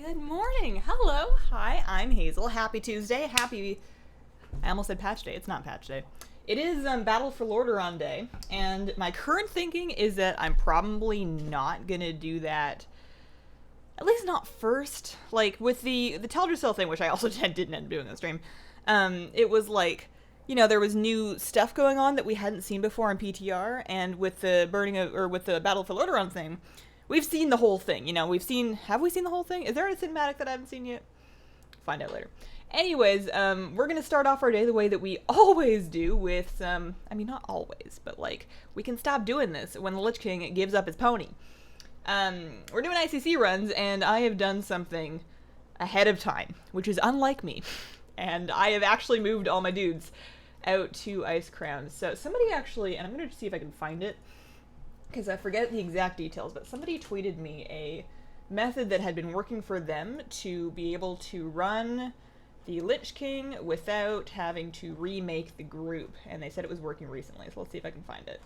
Good morning. Hello. Hi, I'm Hazel. Happy Tuesday. I almost said patch day. It's not patch day. It is Battle for Lordaeron day, and my current thinking is that I'm probably not gonna do that, at least not first. Like, with the Teldrassil thing, which I also didn't end up doing on stream, it was like, you know, there was new stuff going on that we hadn't seen before in PTR, and with the with the Battle for Lordaeron thing, we've seen the whole thing. You know, have we seen the whole thing? Is there a cinematic that I haven't seen yet? Find out later. Anyways, we're gonna start off our day the way that we always do with some, I mean, not always, but like, we can stop doing this when the Lich King gives up his pony. We're doing ICC runs, and I have done something ahead of time, which is unlike me. And I have actually moved all my dudes out to Ice Crown. So somebody actually, and I'm gonna see if I can find it, because I forget the exact details, but somebody tweeted me a method that had been working for them to be able to run the Lich King without having to remake the group, and they said it was working recently, so let's see if I can find it.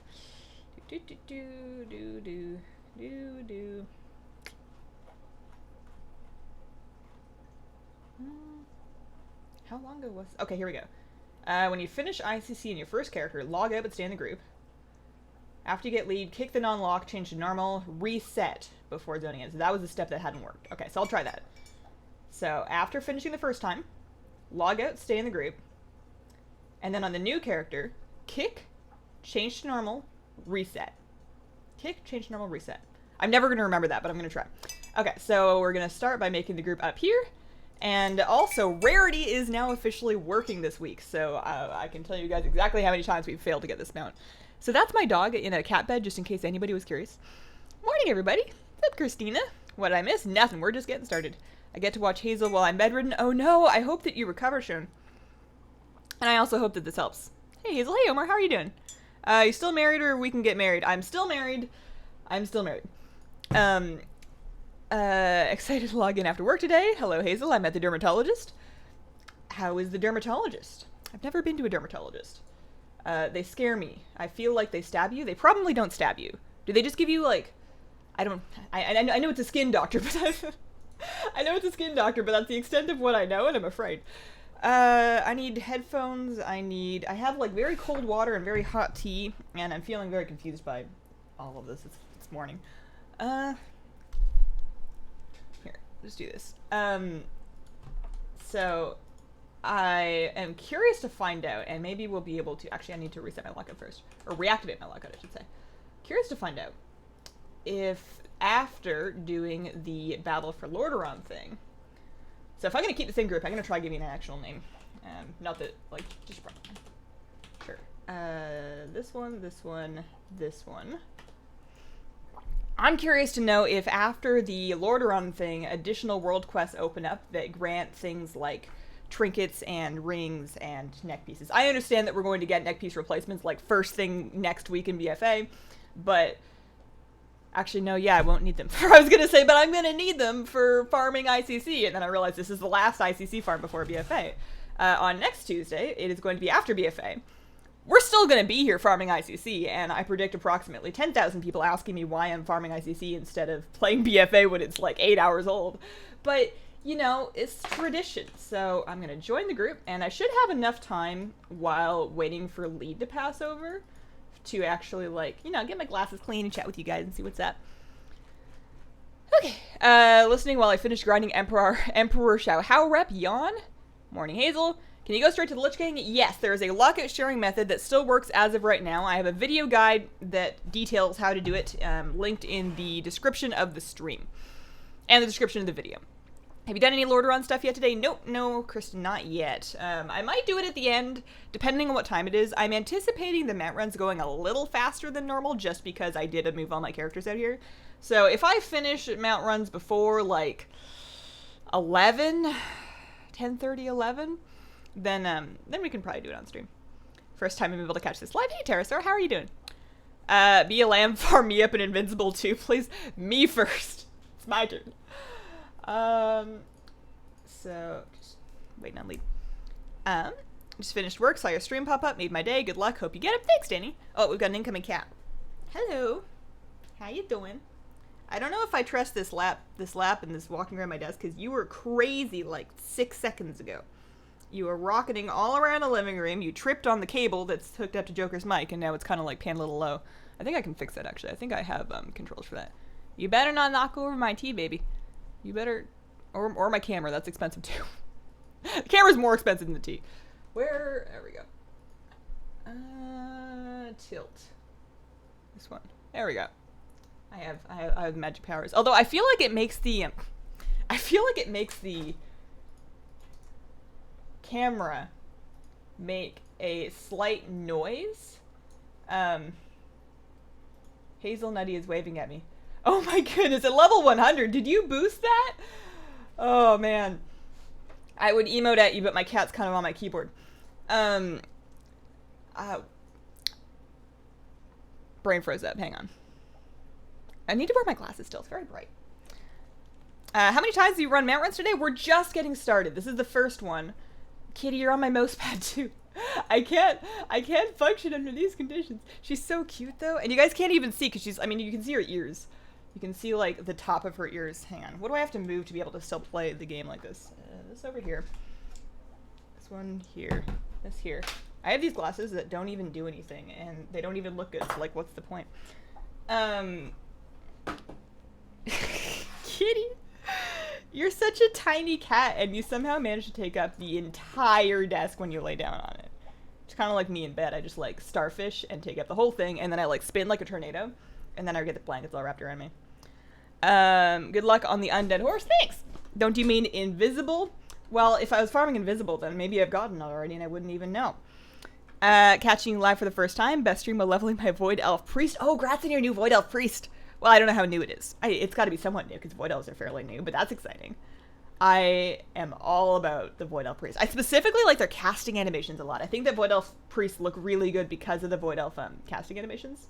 How long ago was... Okay, here we go. When you finish ICC in your first character, log out but stay in the group. After you get lead, kick the non-lock, change to normal, reset before zoning in. So that was the step that hadn't worked. Okay, so I'll try that. So after finishing the first time, log out, stay in the group, and then on the new character, kick, change to normal, reset. Kick, change to normal, reset. I'm never going to remember that, but I'm going to try. Okay, so we're going to start by making the group up here. And also, Rarity is now officially working this week, so I can tell you guys exactly how many times we've failed to get this mount. So that's my dog in a cat bed, just in case anybody was curious. Morning, everybody. What's up, Christina? What did I miss? Nothing. We're just getting started. I get to watch Hazel while I'm bedridden. Oh no, I hope that you recover soon. And I also hope that this helps. Hey, Hazel. Hey, Omar. How are you doing? You still married, or we can get married? I'm still married. I'm still married. Excited to log in after work today. Hello, Hazel. I'm at the dermatologist. How is the dermatologist? I've never been to a dermatologist. They scare me. I feel like they stab you. They probably don't stab you. Do they just give you, like... I know it's a skin doctor, but... I know it's a skin doctor, but that's the extent of what I know, and I'm afraid. I need headphones. I have, like, very cold water and very hot tea, and I'm feeling very confused by all of this this morning. Here, let's do this. So... I am curious to find out, and maybe we'll be able to... Actually, I need to reset my lockout first. Or reactivate my lockout, I should say. Curious to find out if after doing the Battle for Lordaeron thing... So if I'm going to keep the same group, I'm going to try giving an actual name. Not that, like, just... Sure. This one, this one, this one. I'm curious to know if after the Lordaeron thing, additional world quests open up that grant things like... trinkets and rings and neck pieces. I understand that we're going to get neck piece replacements like first thing next week in BFA, but actually no, yeah, I won't need them. I was gonna say, but I'm gonna need them for farming ICC, and then I realized this is the last ICC farm before BFA. On next Tuesday, it is going to be after BFA. We're still gonna be here farming ICC, and I predict approximately 10,000 people asking me why I'm farming ICC instead of playing BFA when it's like 8 hours old. But you know, it's tradition. So I'm going to join the group, and I should have enough time while waiting for lead to pass over to actually, like, you know, get my glasses clean and chat with you guys and see what's up. Okay. Listening while I finish grinding Emperor Shao Hao rep. Yawn. Morning, Hazel. Can you go straight to the Lich King? Yes, there is a lockout sharing method that still works as of right now. I have a video guide that details how to do it, linked in the description of the stream and the description of the video. Have you done any Lordaeron stuff yet today? Nope, no, Kristen, not yet. I might do it at the end, depending on what time it is. I'm anticipating the mount run's going a little faster than normal, just because I did move all my characters out here. So if I finish mount runs before, like, 10:30, 11, then we can probably do it on stream. First time I'm able to catch this live. Hey, Terrasor, how are you doing? Be a lamb, farm me up an invincible too, please. Me first. It's my turn. So, just waiting on lead. Just finished work, saw your stream pop up, made my day, good luck, hope you get it. Thanks, Danny. Oh, we've got an incoming cat. Hello. How you doing? I don't know if I trust this lap and this walking around my desk, because you were crazy like 6 seconds ago. You were rocketing all around the living room. You tripped on the cable that's hooked up to Joker's mic, and now it's kind of like panned a little low. I think I can fix that, actually. I think I have controls for that. You better not knock over my tea, baby. You better... Or my camera. That's expensive, too. The camera's more expensive than the tea. Where... There we go. Tilt. This one. There we go. I have magic powers. Although I feel like it makes the... camera make a slight noise. Hazelnutty is waving at me. Oh my goodness, at level 100, did you boost that? Oh man. I would emote at you, but my cat's kind of on my keyboard. Brain froze up, hang on. I need to wear my glasses still, it's very bright. How many times do you run mount runs today? We're just getting started. This is the first one. Kitty, you're on my mouse pad too. I can't function under these conditions. She's so cute though, and you guys can't even see because she's, I mean, you can see her ears. You can see like the top of her ears. Hang on, what do I have to move to be able to still play the game like this? This over here. This one here. This here. I have these glasses that don't even do anything, and they don't even look good, so like, what's the point? Kitty, you're such a tiny cat, and you somehow manage to take up the entire desk when you lay down on it. It's kind of like me in bed. I just like starfish and take up the whole thing, and then I like spin like a tornado, and then I get the blankets all wrapped around me. Good luck on the undead horse. Thanks. Don't you mean invisible? Well, if I was farming invisible, then maybe I've gotten it already and I wouldn't even know. Catching you live for the first time. Best stream of leveling my Void Elf Priest. Oh, grats on your new Void Elf Priest. Well, I don't know how new it is. It's got to be somewhat new because Void Elves are fairly new, but that's exciting. I am all about the Void Elf Priest. I specifically like their casting animations a lot. I think that Void Elf Priests look really good because of the Void Elf casting animations.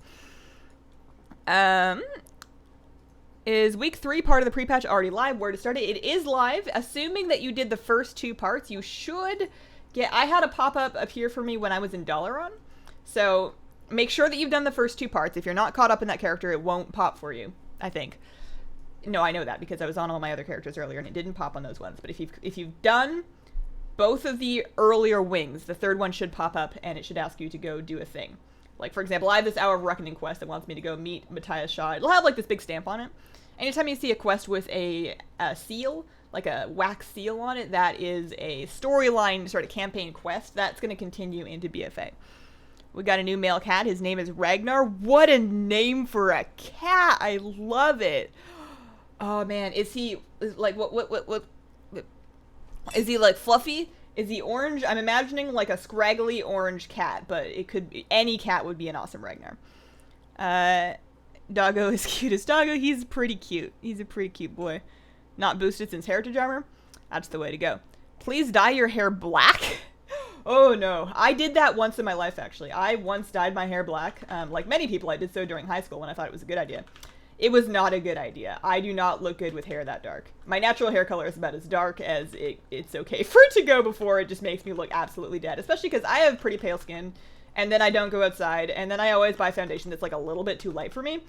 Is week 3 part of the pre-patch already live? Where to start it? It is live. Assuming that you did the first 2 parts, you should get... I had a pop-up appear for me when I was in Lordaeron. So make sure that you've done the first 2 parts. If you're not caught up in that character, it won't pop for you, I think. No, I know that because I was on all my other characters earlier and it didn't pop on those ones. But if you've done both of the earlier wings, the 3rd one should pop up and it should ask you to go do a thing. Like, for example, I have this Hour of Reckoning quest that wants me to go meet Matthias Shaw. It'll have, like, this big stamp on it. Anytime you see a quest with a seal, like a wax seal on it, that is a storyline sort of campaign quest. That's going to continue into BFA. We got a new male cat. His name is Ragnar. What a name for a cat. I love it. Oh, man. Is he, like, what? Is he, like, fluffy? Is he orange? I'm imagining like a scraggly orange cat, but it could be, any cat would be an awesome Ragnar. Doggo is cute as Doggo. He's pretty cute. He's a pretty cute boy. Not boosted since Heritage Armor? That's the way to go. Please dye your hair black. Oh no. I did that once in my life, actually. I once dyed my hair black. Like many people, I did so during high school when I thought it was a good idea. It was not a good idea. I do not look good with hair that dark. My natural hair color is about as dark as it's okay for it to go before. It just makes me look absolutely dead, especially because I have pretty pale skin, and then I don't go outside, and then I always buy foundation that's like a little bit too light for me,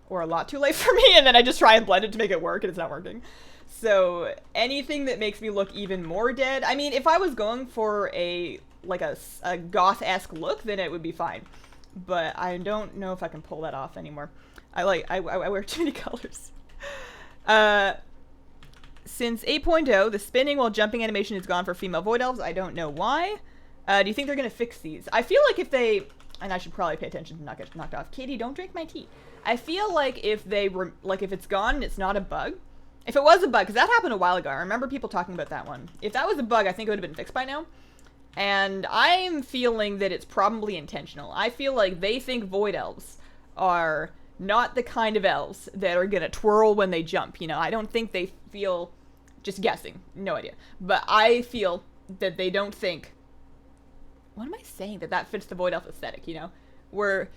or a lot too light for me, and then I just try and blend it to make it work, and it's not working. So anything that makes me look even more dead, I mean, if I was going for a goth-esque look, then it would be fine. But I don't know if I can pull that off anymore. I wear too many colors. Since 8.0, the spinning while jumping animation is gone for female Void Elves. I don't know why. Do you think they're going to fix these? I feel like if they... And I should probably pay attention to not get knocked off. Katie, don't drink my tea. I feel like if they were... Like, if it's gone and it's not a bug... If it was a bug, because that happened a while ago. I remember people talking about that one. If that was a bug, I think it would have been fixed by now. And I'm feeling that it's probably intentional. I feel like they think Void Elves are... not the kind of elves that are gonna twirl when they jump, you know. I don't think they feel, just guessing, no idea. But I feel that they don't think, what am I saying? That fits the Void Elf aesthetic, you know. We're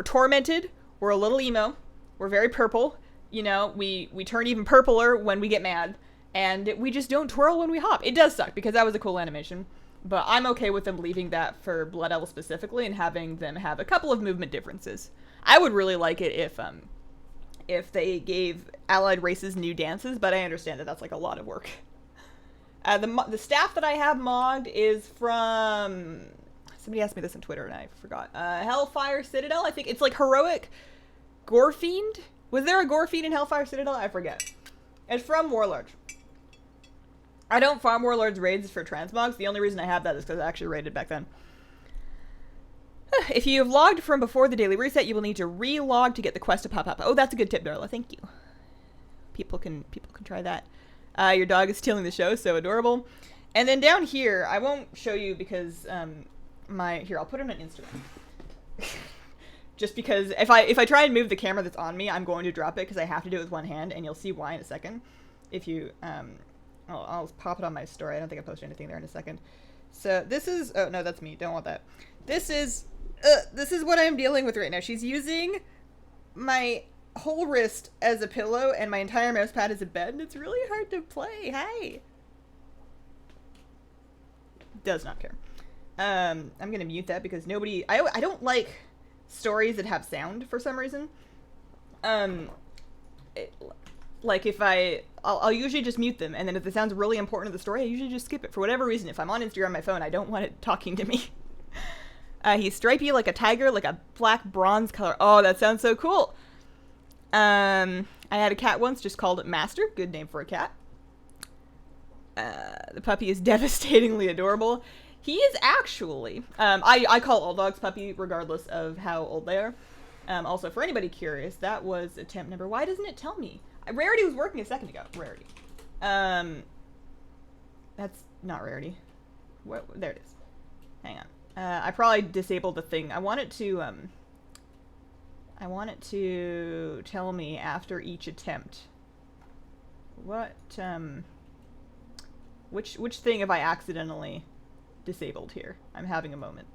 tormented, we're a little emo, we're very purple, you know, we turn even purpler when we get mad, and we just don't twirl when we hop. It does suck, because that was a cool animation. But I'm okay with them leaving that for Blood Elves specifically and having them have a couple of movement differences. I would really like it if they gave allied races new dances, but I understand that that's like a lot of work. The staff that I have mogged is from... Somebody asked me this on Twitter and I forgot. Hellfire Citadel, I think. It's like Heroic Gorefiend? Was there a Gorefiend in Hellfire Citadel? I forget. It's from Warlords. I don't farm Warlords raids for transmogs. The only reason I have that is because I actually raided back then. If you have logged from before the daily reset, you will need to re-log to get the quest to pop up. Oh, that's a good tip, Darla. Thank you. People can try that. Your dog is stealing the show, so adorable. And then down here, I won't show you because here, I'll put it on Instagram. Just because if I try and move the camera that's on me, I'm going to drop it because I have to do it with one hand, and you'll see why in a second. If you I'll pop it on my story. I don't think I posted anything there in a second. So this is, oh no, that's me. Don't want that. This is what I'm dealing with right now. She's using my whole wrist as a pillow and my entire mouse pad as a bed, and it's really hard to play. Hi. Does not care. I'm gonna mute that because nobody, I don't like stories that have sound for some reason. Like if I'll usually just mute them, and then if it sounds really important to the story, I usually just skip it for whatever reason. If I'm on Instagram on my phone, I don't want it talking to me. He's stripy like a tiger, like a black bronze color. Oh, that sounds so cool. I had a cat once, just called it Master. Good name for a cat. The puppy is devastatingly adorable. He is actually, I call all dogs puppy regardless of how old they are. Also, for anybody curious, that was attempt number. Why doesn't it tell me? Rarity was working a second ago. Rarity. That's not Rarity. What? There it is. Hang on. I probably disabled the thing. I want it to tell me after each attempt. What, which thing have I accidentally disabled here? I'm having a moment.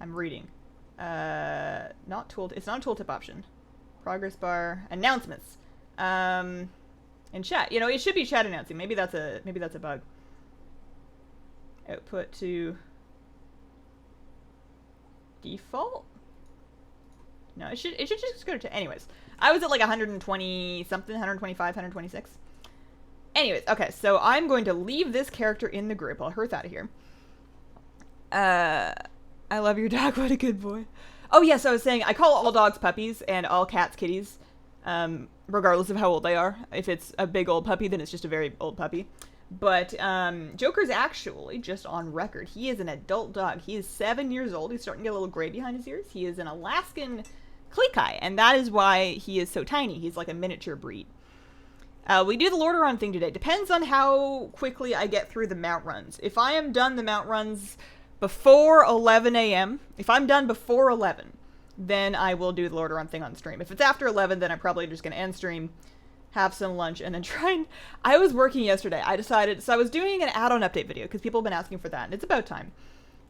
I'm reading. Not tool, it's not a tooltip option. Progress bar, announcements. And chat. You know, it should be chat announcing. Maybe that's a bug. Output to default? No, it should just go to, anyways. I was at like 120 something, 125, 126. Anyways, okay, so I'm going to leave this character in the group. I'll hurt out of here. I love your dog. What a good boy. Oh, yes, I was saying, I call all dogs puppies and all cats kitties, regardless of how old they are. If it's a big old puppy, then it's just a very old puppy. But Joker's actually, just on record, he is an adult dog. He is 7 years old. He's starting to get a little gray behind his ears. He is an Alaskan Klekai, and that is why he is so tiny. He's like a miniature breed. We do the Lordaeron thing today. Depends on how quickly I get through the mount runs. If I am done the mount runs before 11 a.m., if I'm done before 11, then I will do the Lordaeron thing on stream. If it's after 11, then I'm probably just going to end stream, have some lunch, and then try and... I was working yesterday. I decided... So I was doing an add-on update video, because people have been asking for that, and it's about time.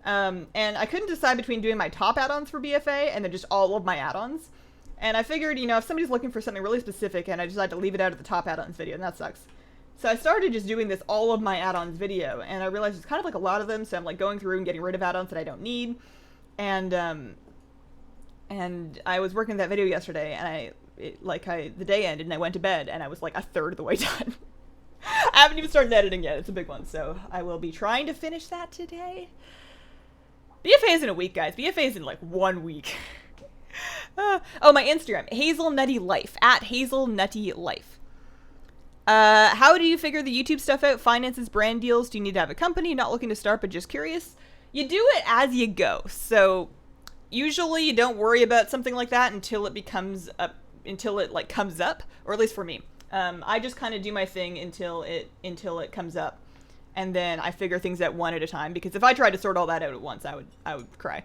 And I couldn't decide between doing my top add-ons for BFA and then just all of my add-ons. And I figured, you know, if somebody's looking for something really specific and I decided to leave it out of the top add-ons video, and that sucks. So I started just doing this all of my add-ons video, and I realized it's kind of like a lot of them, so I'm like going through and getting rid of add-ons that I don't need. And I was working that video yesterday, and the day ended and I went to bed and I was like a third of the way done. I haven't even started editing yet. It's a big one, so I will be trying to finish that today. BFA is in a week, guys. BFA is in like 1 week. Oh, my Instagram, HazelnuttyLife, at HazelnuttyLife. How do you figure the YouTube stuff out? Finances, brand deals? Do you need to have a company? Not looking to start, but just curious. You do it as you go. So usually you don't worry about something like that until it comes up, or at least for me. I just kind of do my thing until it comes up, and then I figure things out one at a time, because if I tried to sort all that out at once, I would cry.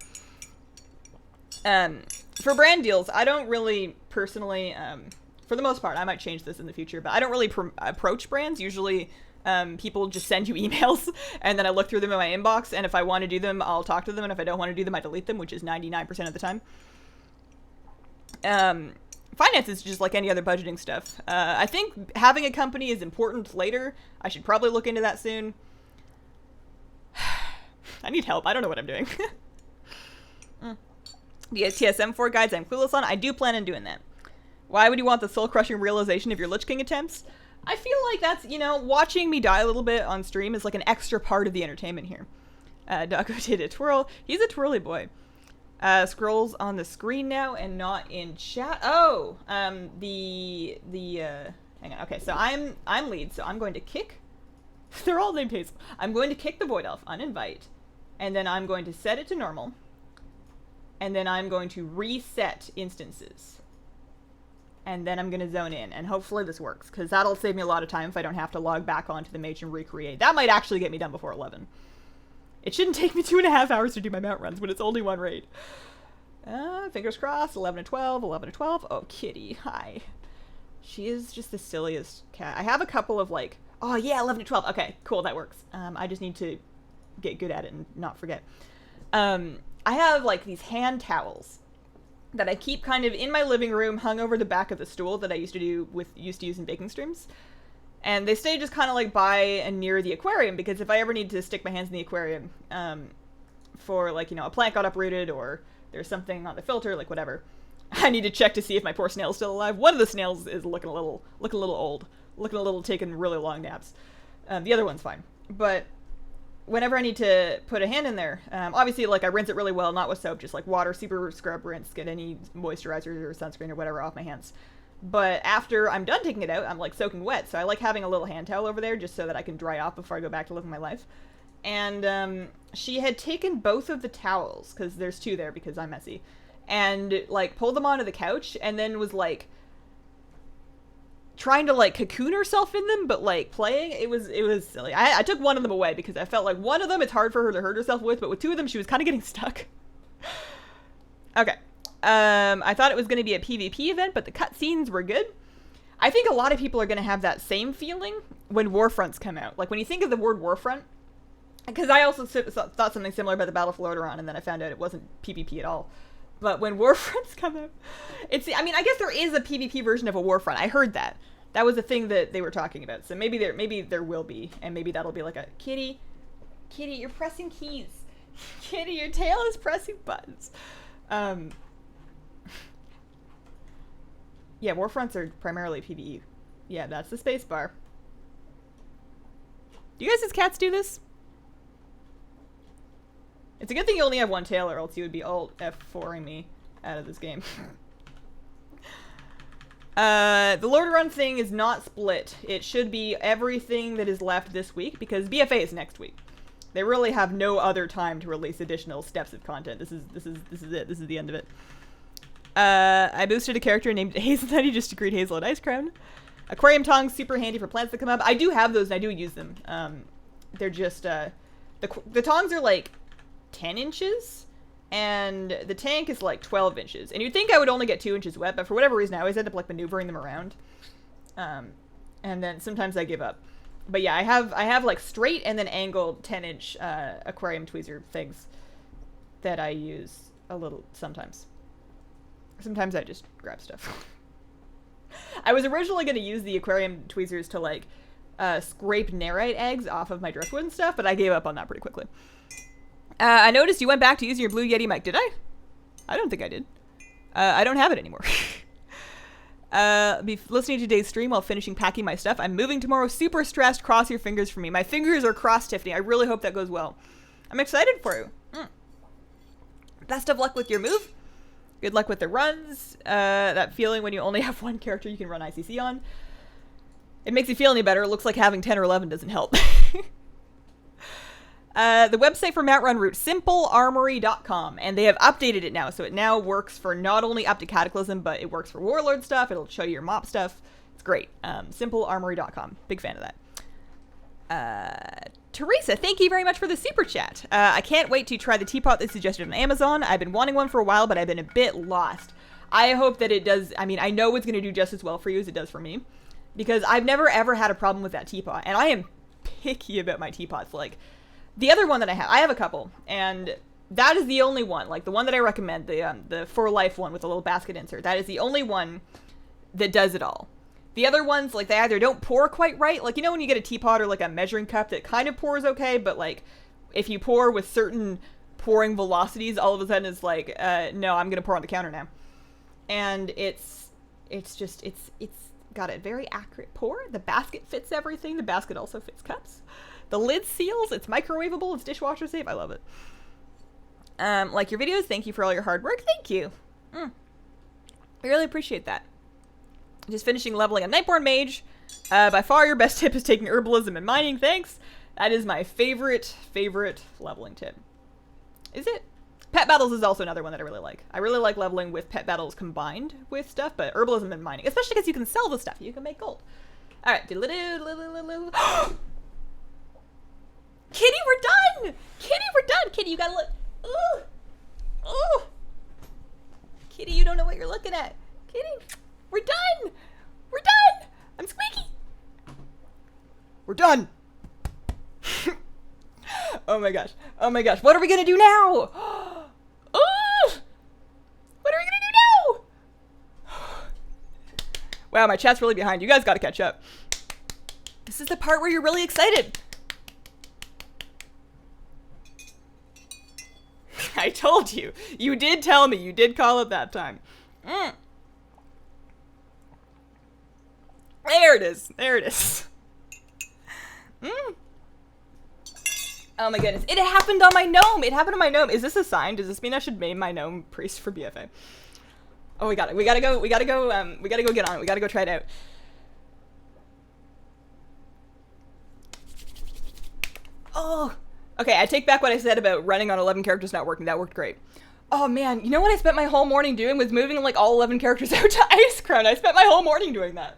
For brand deals, I don't really personally, for the most part, I might change this in the future, but I don't really approach brands. Usually, people just send you emails, and then I look through them in my inbox, and if I want to do them, I'll talk to them, and if I don't want to do them, I delete them, which is 99% of the time. Finance is just like any other budgeting stuff. I think having a company is important later. I should probably look into that soon. I need help. I don't know what I'm doing. The TSM4 guides I'm clueless on. I do plan on doing that. Why would you want the soul-crushing realization of your Lich King attempts? I feel like that's, you know, watching me die a little bit on stream is like an extra part of the entertainment here. Doggo did a twirl. He's a twirly boy. Scrolls on the screen now and not in chat. Oh, hang on. Okay, so I'm lead, so I'm going to kick. They're all named Hazel. I'm going to kick the Void Elf, uninvite, and then I'm going to set it to normal, and then I'm going to reset instances. And then I'm going to zone in, and hopefully this works, because that'll save me a lot of time if I don't have to log back onto the mage and recreate. That might actually get me done before 11. It shouldn't take me 2.5 hours to do my mount runs when it's only one raid. Fingers crossed, 11 to 12, 11 to 12. Oh, Kitty, hi. She is just the silliest cat. I have a couple of like, oh yeah, 11 to 12. Okay, cool, that works. I just need to get good at it and not forget. I have like these hand towels that I keep kind of in my living room, hung over the back of the stool that I used to use in baking streams. And they stay just kind of like by and near the aquarium, because if I ever need to stick my hands in the aquarium for like, you know, a plant got uprooted or there's something on the filter, like whatever, I need to check to see if my poor snail's still alive. One of the snails is looking a little old, taking really long naps. The other one's fine. But whenever I need to put a hand in there, obviously, like, I rinse it really well, not with soap, just like water, super scrub, rinse, get any moisturizer or sunscreen or whatever off my hands. But after I'm done taking it out, I'm like soaking wet, so I like having a little hand towel over there just so that I can dry off before I go back to living my life. And she had taken both of the towels, because there's two there because I'm messy, and like pulled them onto the couch, and then was like trying to like cocoon herself in them, but like playing. It was silly. I took one of them away because I felt like one of them it's hard for her to hurt herself with, but with two of them she was kind of getting stuck. Okay. I thought it was going to be a PvP event, but the cutscenes were good. I think a lot of people are going to have that same feeling when Warfronts come out. Like when you think of the word Warfront, because I also thought something similar about the Battle for Lordaeron, and then I found out it wasn't PvP at all. But when Warfronts come out, I mean, I guess there is a PvP version of a Warfront. I heard that. That was a thing that they were talking about. So maybe there will be, and maybe that'll be like a Kitty, you're pressing keys. Kitty, your tail is pressing buttons. Yeah, Warfronts are primarily PvE. Yeah, that's the space bar. Do you guys as cats do this? It's a good thing you only have one tail, or else you would be alt F4ing me out of this game. The Lordaeron thing is not split. It should be everything that is left this week, because BFA is next week. They really have no other time to release additional steps of content. This is it. This is the end of it. I boosted a character named Hazelnutty just to greet Hazelnut Ice Crown. Aquarium tongs, super handy for plants that come up. I do have those and I do use them. They're just, the tongs are like 10 inches and the tank is like 12 inches. And you'd think I would only get 2 inches wet, but for whatever reason I always end up like maneuvering them around. And then sometimes I give up. But yeah, I have like straight and then angled 10-inch aquarium tweezer things that I use a little sometimes. Sometimes I just grab stuff. I was originally going to use the aquarium tweezers to like scrape nerite eggs off of my driftwood and stuff, but I gave up on that pretty quickly. I noticed you went back to using your Blue Yeti mic. Did I? I don't think I did. I don't have it anymore. Be listening to today's stream while finishing packing my stuff. I'm moving tomorrow. Super stressed. Cross your fingers for me. My fingers are crossed, Tiffany. I really hope that goes well. I'm excited for you. Best of luck with your move. Good luck with the runs. That feeling when you only have one character you can run ICC on. It makes you feel any better. It looks like having 10 or 11 doesn't help. The website for Mount Run route, simplearmory.com, and they have updated it now, so it now works for not only up to Cataclysm, but it works for Warlord stuff. It'll show you your mop stuff. It's great. Simplearmory.com. Big fan of that. Teresa, thank you very much for the super chat. I can't wait to try the teapot they suggested on Amazon. I've been wanting one for a while, but I've been a bit lost. I hope that it does. I mean, I know it's going to do just as well for you as it does for me, because I've never ever had a problem with that teapot, and I am picky about my teapots. Like, the other one that I have a couple, and that is the only one, like the one that I recommend, the For Life one with a little basket insert. That is the only one that does it all. The other ones, like, they either don't pour quite right. Like, you know when you get a teapot or like a measuring cup that kind of pours okay, but like if you pour with certain pouring velocities, all of a sudden it's like, no, I'm going to pour on the counter now. And it's It's just, it's got a very accurate pour. The basket fits everything. The basket also fits cups. The lid seals. It's microwavable. It's dishwasher safe. I love it. Like your videos. Thank you for all your hard work. Thank you. I really appreciate that. Just finishing leveling a Nightborn Mage. By far your best tip is taking herbalism and mining. Thanks. That is my favorite leveling tip. Is it? Pet battles is also another one that I really like. I really like leveling with pet battles combined with stuff, but herbalism and mining, especially because you can sell the stuff. You can make gold. All right. Kitty, we're done. Kitty, we're done. Kitty, you gotta look. Ooh. Ooh. Kitty, you don't know what you're looking at. Kitty, we're done. We're done. I'm squeaky. We're done. Oh my gosh. Oh my gosh. What are we gonna do now? Oh! What are we gonna do now? Wow, my chat's really behind. You guys gotta catch up. This is the part where you're really excited. I told you. You did tell me. You did call it that time. There it is. There it is. Oh my goodness. It happened on my gnome. It happened on my gnome. Is this a sign? Does this mean I should name my gnome priest for BFA? Oh, we got it. We gotta go get on it. We gotta go try it out. Oh. Okay, I take back what I said about running on 11 characters not working. That worked great. Oh man, you know what I spent my whole morning doing was moving like all 11 characters out to Ice Crown. I spent my whole morning doing that.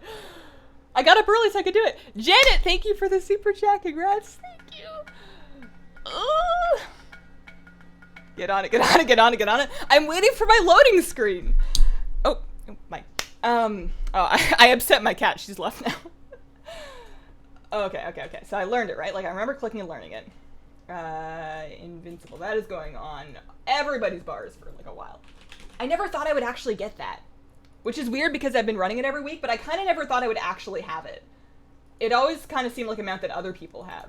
I got up early so I could do it. Janet, thank you for the super chat. Congrats. Thank you. Get on it, get on it, get on it, get on it. I'm waiting for my loading screen. Oh my. I upset my cat. She's left now. Okay. So I learned it, right? Like I remember clicking and learning it. Invincible. That is going on everybody's bars for like a while. I never thought I would actually get that. Which is weird because I've been running it every week, but I kind of never thought I would actually have it. It always kind of seemed like a mount that other people have.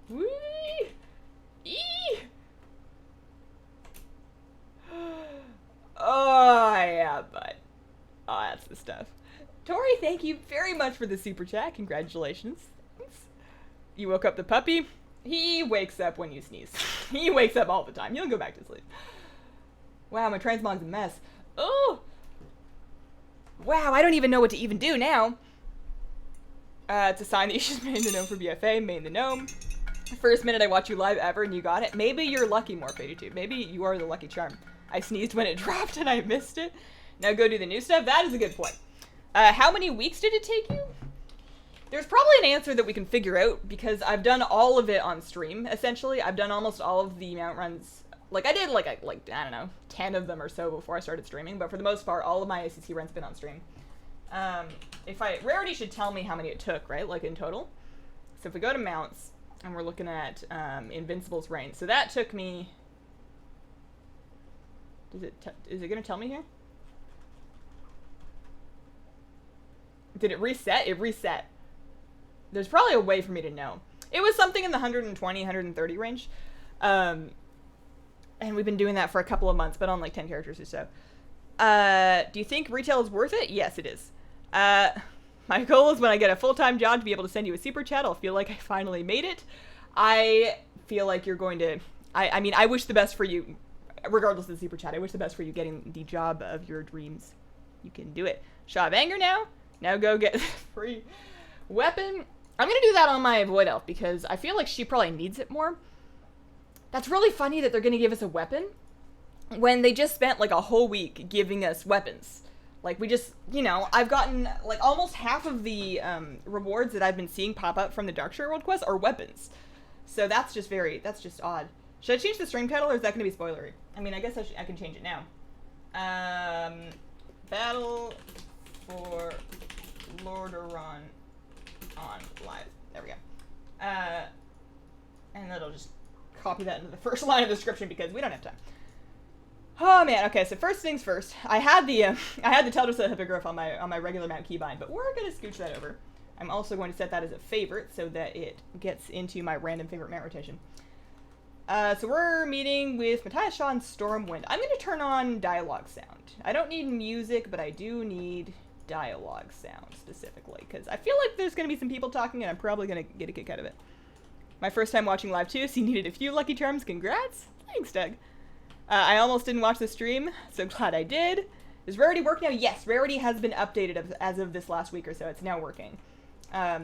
Whee! Eee! Oh, yeah, but... Oh, that's the stuff. Tori, thank you very much for the super chat. Congratulations. Thanks. You woke up the puppy. He wakes up when you sneeze. He wakes up all the time. He'll go back to sleep. Wow, my transmog's a mess. Oh! Wow, I don't even know what to even do now. It's a sign that you should main the gnome for BFA. Main the gnome. First minute I watch you live ever and you got it. Maybe you're lucky, Morph82. Maybe you are the lucky charm. I sneezed when it dropped and I missed it. Now go do the new stuff. That is a good point. How many weeks did it take you? There's probably an answer that we can figure out because I've done all of it on stream, essentially. I've done almost all of the mount runs. Like, I did, like, I don't know, 10 of them or so before I started streaming, but for the most part, all of my ACC runs have been on stream. Rarity should tell me how many it took, right, like, in total. So if we go to mounts, and we're looking at Invincible's reign, so that took me... is it going to tell me here? Did it reset? It reset. There's probably a way for me to know. It was something in the 120, 130 range. And we've been doing that for a couple of months, but on like 10 characters or so. Do you think retail is worth it? Yes, it is. My goal is when I get a full-time job to be able to send you a super chat. I'll feel like I finally made it. I feel like you're going to... I mean, I wish the best for you, regardless of the super chat. I wish the best for you getting the job of your dreams. You can do it. Shaw of Anger now. Now go get free weapon. I'm going to do that on my Void Elf because I feel like she probably needs it more. That's really funny that they're going to give us a weapon when they just spent like a whole week giving us weapons. Like we just, you know, I've gotten like almost half of the rewards that I've been seeing pop up from the Darkshire World quest are weapons. So that's just odd. Should I change the stream title or is that going to be spoilery? I mean, I guess I can change it now. Battle for Lordaeron on live. There we go. And that'll just copy that into the first line of the description because we don't have time. Oh man, okay, so first things first. I had the Telltale Hippogriff on my regular mount keybind, but we're gonna scooch that over. I'm also going to set that as a favorite so that it gets into my random favorite mount rotation. So we're meeting with Matthias Shaw and Stormwind. I'm going to turn on dialogue sound. I don't need music, but I do need dialogue sound specifically, because I feel like there's going to be some people talking, and I'm probably going to get a kick out of it. My first time watching live too, so you needed a few Lucky Charms. Congrats! Thanks, Doug. I almost didn't watch the stream, so glad I did. Does Rarity work now? Yes, Rarity has been updated as of this last week or so. It's now working. I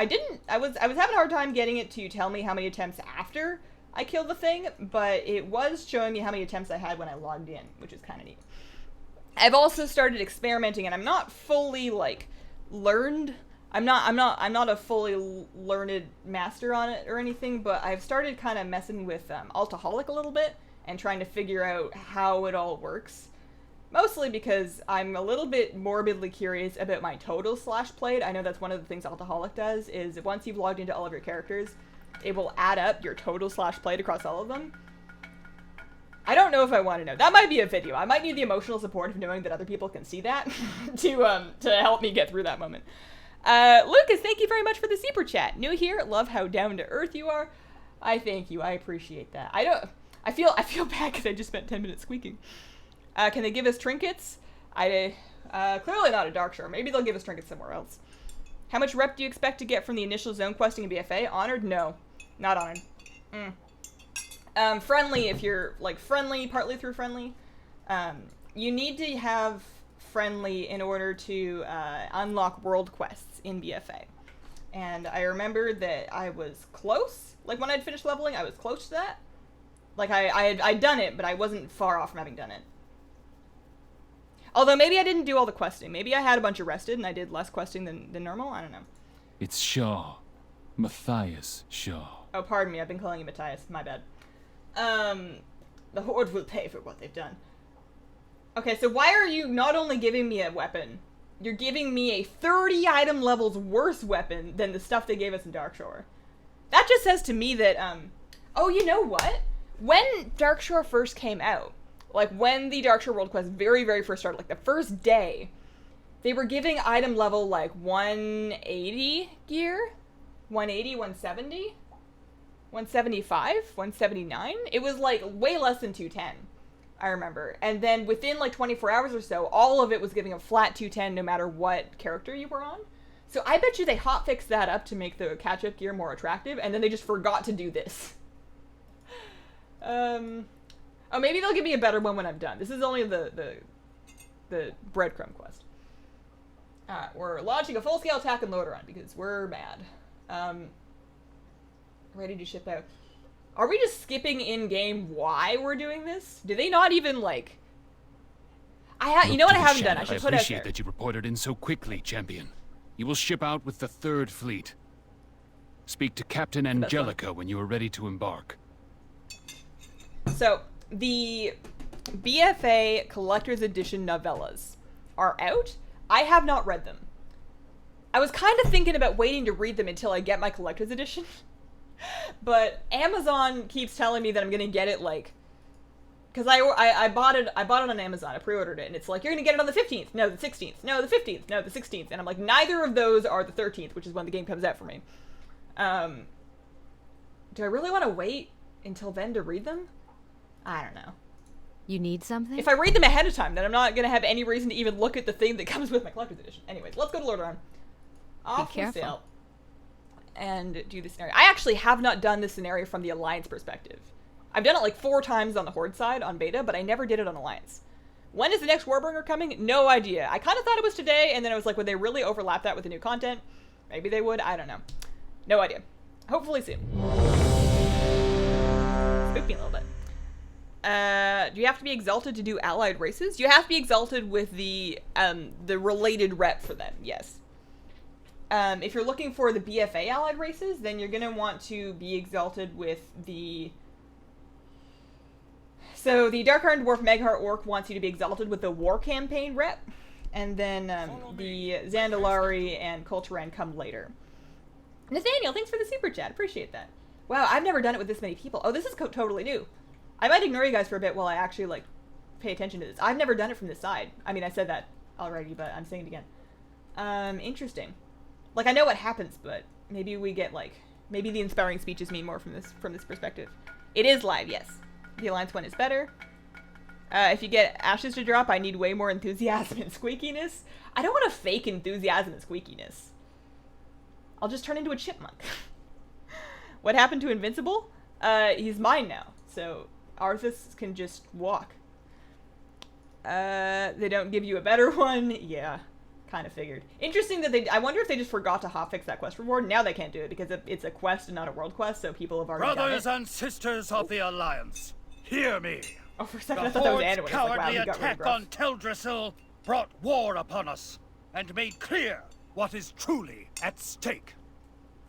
was having a hard time getting it to tell me how many attempts after I killed the thing, but it was showing me how many attempts I had when I logged in, which is kind of neat. I've also started experimenting, and I'm not fully like learned. I'm not a fully learned master on it or anything, but I've started kind of messing with Altaholic a little bit and trying to figure out how it all works. Mostly because I'm a little bit morbidly curious about my total /played. I know that's one of the things Altaholic does, is once you've logged into all of your characters, it will add up your total /played across all of them. I don't know if I want to know. That might be a video. I might need the emotional support of knowing that other people can see that to help me get through that moment. Lucas, thank you very much for the super chat. New here, love how down to earth you are. I thank you. I appreciate that. I feel bad because I just spent 10 minutes squeaking. Can they give us trinkets? Clearly not a Darkshore. Maybe they'll give us trinkets somewhere else. How much rep do you expect to get from the initial zone questing in BFA? Honored? No. Not honored. Friendly, if you're, like, friendly, partly through friendly. You need to have friendly in order to unlock world quests in BFA. And I remember that I was close. Like, when I'd finished leveling, I was close to that. Like, I'd done it, but I wasn't far off from having done it. Although maybe I didn't do all the questing. Maybe I had a bunch of rested and I did less questing than normal. I don't know. It's Shaw. Matthias Shaw. Oh, pardon me. I've been calling you Matthias. My bad. The Horde will pay for what they've done. Okay, so why are you not only giving me a weapon, you're giving me a 30 item levels worse weapon than the stuff they gave us in Darkshore? That just says to me that, oh, you know what? When Darkshore first came out, like, when the Darkshore World Quest very, very first started, like, the first day, they were giving item level, like, 180 gear? 180, 170? 175? 179? It was, like, way less than 210, I remember. And then within, like, 24 hours or so, all of it was giving a flat 210 no matter what character you were on. So I bet you they hotfixed that up to make the catch-up gear more attractive, and then they just forgot to do this. Oh, maybe they'll give me a better one when I'm done. This is only the breadcrumb quest. We're launching a full-scale attack in Lordaeron because we're mad. Ready to ship out. Are we just skipping in-game why we're doing this? Do they not even, like... You know what I haven't done? I should put out there. I appreciate that you reported in so quickly, champion. You will ship out with the 3rd Fleet. Speak to Captain Angelica when you are ready to embark. So, the BFA Collector's Edition novellas are out. I have not read them. I was kind of thinking about waiting to read them until I get my Collector's Edition. But Amazon keeps telling me that I'm going to get it, like... Because I bought it on Amazon. I pre-ordered it, and it's like, you're going to get it on the 15th. No, the 16th. No, the 15th. No, the 16th. And I'm like, neither of those are the 13th, which is when the game comes out for me. Do I really want to wait until then to read them? I don't know. You need something? If I read them ahead of time, then I'm not going to have any reason to even look at the thing that comes with my collector's edition. Anyways, let's go to Lordaeron. Off the sail. And do this scenario. I actually have not done this scenario from the Alliance perspective. I've done it like 4 times on the Horde side, on beta, but I never did it on Alliance. When is the next Warbringer coming? No idea. I kind of thought it was today, and then I was like, would they really overlap that with the new content? Maybe they would. I don't know. No idea. Hopefully soon. Spooked me a little bit. Do you have to be exalted to do allied races? You have to be exalted with the related rep for them, yes. If you're looking for the BFA allied races, then you're going to want to be exalted with the... So the Dark-Hardened Dwarf Megheart Orc wants you to be exalted with the War Campaign rep, and then the Zandalari and Kulturan come later. Nathaniel, thanks for the super chat. Appreciate that. Wow, I've never done it with this many people. Oh, this is totally new. I might ignore you guys for a bit while I actually, like, pay attention to this. I've never done it from this side. I mean, I said that already, but I'm saying it again. Interesting. Like, I know what happens, but maybe we get, like, maybe the inspiring speeches mean more from this perspective. It is live, yes. The Alliance one is better. If you get ashes to drop, I need way more enthusiasm and squeakiness. I don't want to fake enthusiasm and squeakiness. I'll just turn into a chipmunk. What happened to Invincible? He's mine now, so Arthas can just walk. They don't give you a better one? Yeah, kind of figured. Interesting that I wonder if they just forgot to hotfix that quest reward. Now they can't do it because it's a quest and not a world quest, so people have already done it. Brothers and sisters of the Alliance, hear me. Oh, for a second I thought that was Anduin. Cowardly Like, wow, attack on Teldrassil brought war upon us and made clear what is truly at stake.